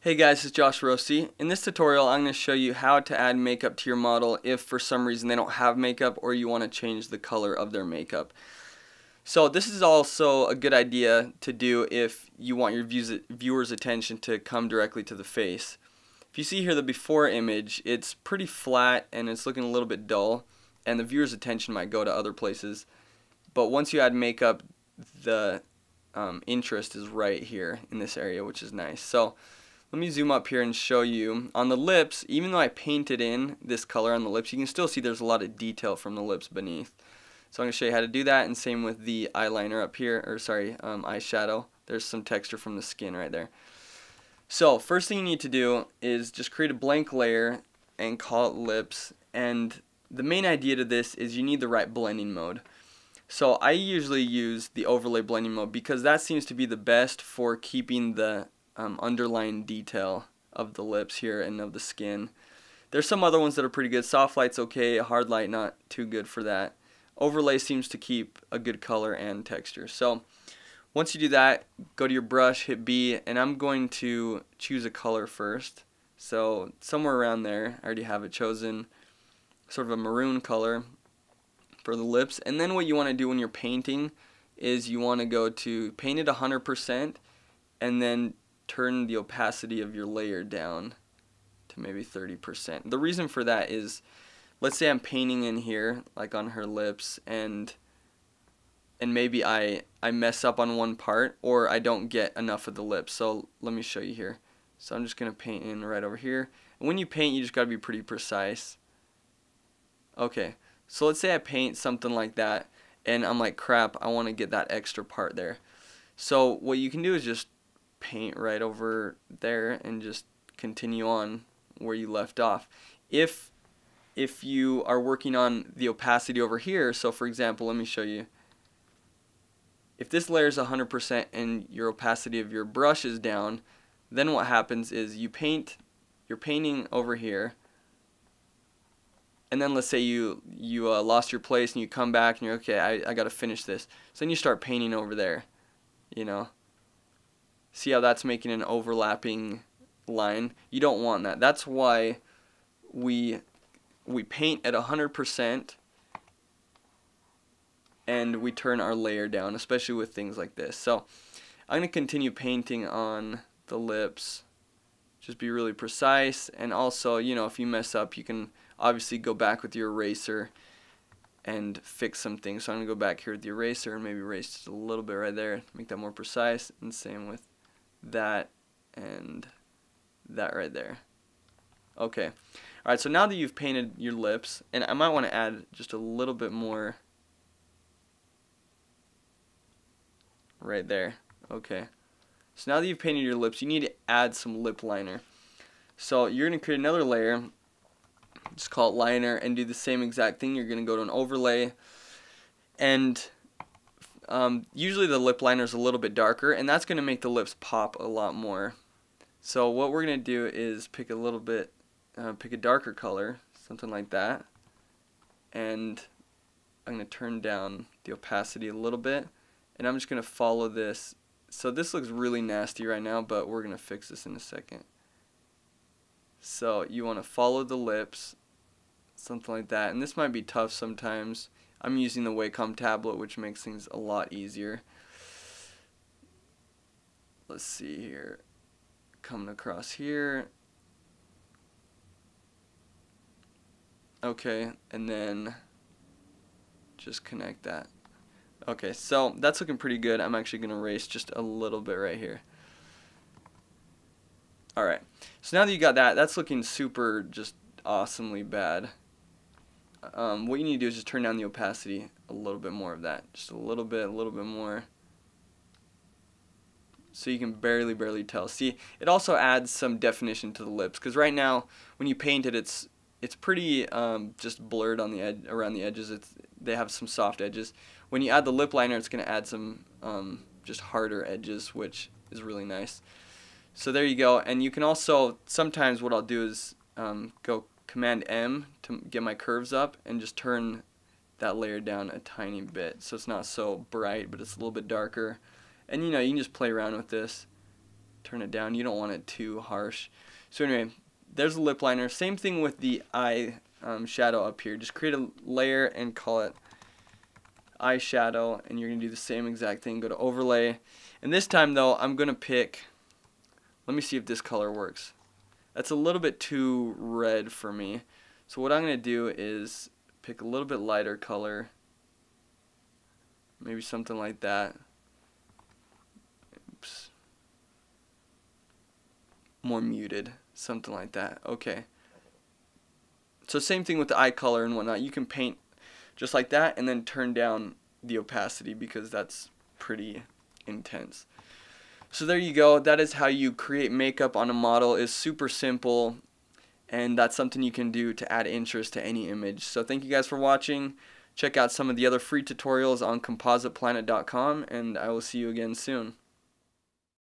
Hey guys, it's Josh Rossi. In this tutorial, I'm going to show you how to add makeup to your model if for some reason they don't have makeup or you want to change the color of their makeup. So this is also a good idea to do if you want your viewers' attention to come directly to the face. If you see here the before image, it's pretty flat and it's looking a little bit dull, and the viewer's attention might go to other places. But once you add makeup, the interest is right here in this area, which is nice. So let me zoom up here and show you. On the lips, even though I painted in this color on the lips, you can still see there's a lot of detail from the lips beneath. So I'm going to show you how to do that, and same with the eyeliner up here, or sorry, eyeshadow. There's some texture from the skin right there. So first thing you need to do is just create a blank layer and call it lips, and the main idea to this is you need the right blending mode. So I usually use the overlay blending mode because that seems to be the best for keeping the underlying detail of the lips here and of the skin. There's some other ones that are pretty good. Soft light's okay, hard light not too good for that. Overlay seems to keep a good color and texture. So once you do that, go to your brush, hit B, and I'm going to choose a color first. So somewhere around there, I already have it chosen, sort of a maroon color for the lips. And then what you want to do when you're painting is you want to go to paint it 100% and then turn the opacity of your layer down to maybe 30%. The reason for that is, let's say I'm painting in here, like on her lips, and maybe I mess up on one part, or I don't get enough of the lips. So let me show you here. So I'm just going to paint in right over here. And when you paint, you just got to be pretty precise. Okay, so let's say I paint something like that, and I'm like, crap, I want to get that extra part there. So what you can do is just paint right over there and just continue on where you left off. If you are working on the opacity over here, so for example, let me show you. If this layer is 100% and your opacity of your brush is down, then what happens is you're painting over here, and then let's say you lost your place and you come back and you're okay, I got to finish this. So then you start painting over there, you know. See how that's making an overlapping line? You don't want that. That's why we paint at 100% and we turn our layer down, especially with things like this. So I'm going to continue painting on the lips. Just be really precise, and also, you know, if you mess up, you can obviously go back with your eraser and fix some things. So I'm going to go back here with the eraser and maybe erase just a little bit right there, make that more precise, and same with that and that right there. Okay. Alright, so now that you've painted your lips, and I might want to add just a little bit more right there. Okay. So now that you've painted your lips, you need to add some lip liner. So you're going to create another layer, just call it liner, and do the same exact thing. You're going to go to an overlay, and usually the lip liner is a little bit darker, and that's going to make the lips pop a lot more. So what we're going to do is pick a darker color, something like that, and I'm going to turn down the opacity a little bit, and I'm just going to follow this. So this looks really nasty right now, but we're going to fix this in a second. So you want to follow the lips, something like that, and this might be tough sometimes. I'm using the Wacom tablet, which makes things a lot easier. Let's see here. Coming across here. Okay, and then just connect that. Okay, so that's looking pretty good. I'm actually going to erase just a little bit right here. Alright, so now that you got that, that's looking super just awesomely bad. What you need to do is just turn down the opacity a little bit more of that. Just a little bit more. So you can barely tell. See, it also adds some definition to the lips, because right now when you paint it, it's pretty just blurred on the edge, around the edges. They have some soft edges. When you add the lip liner, it's going to add some just harder edges, which is really nice. So there you go. And you can also, sometimes what I'll do is go Command M to get my curves up and just turn that layer down a tiny bit, so it's not so bright, but it's a little bit darker. And you know, you can just play around with this. turn it down. You don't want it too harsh. So anyway, there's a lip liner. Same thing with the eye shadow up here. Just create a layer and call it eyeshadow, and you're going to do the same exact thing. Go to overlay, and this time though I'm going to pick, let me see if this color works. That's a little bit too red for me. So what I'm going to do is pick a little bit lighter color, maybe something like that. Oops. More muted, something like that. Okay. So same thing with the eye color and whatnot. You can paint just like that and then turn down the opacity because that's pretty intense. So there you go. That is how you create makeup on a model. It's super simple, and that's something you can do to add interest to any image. So thank you guys for watching. Check out some of the other free tutorials on compositeplanet.com, and I will see you again soon.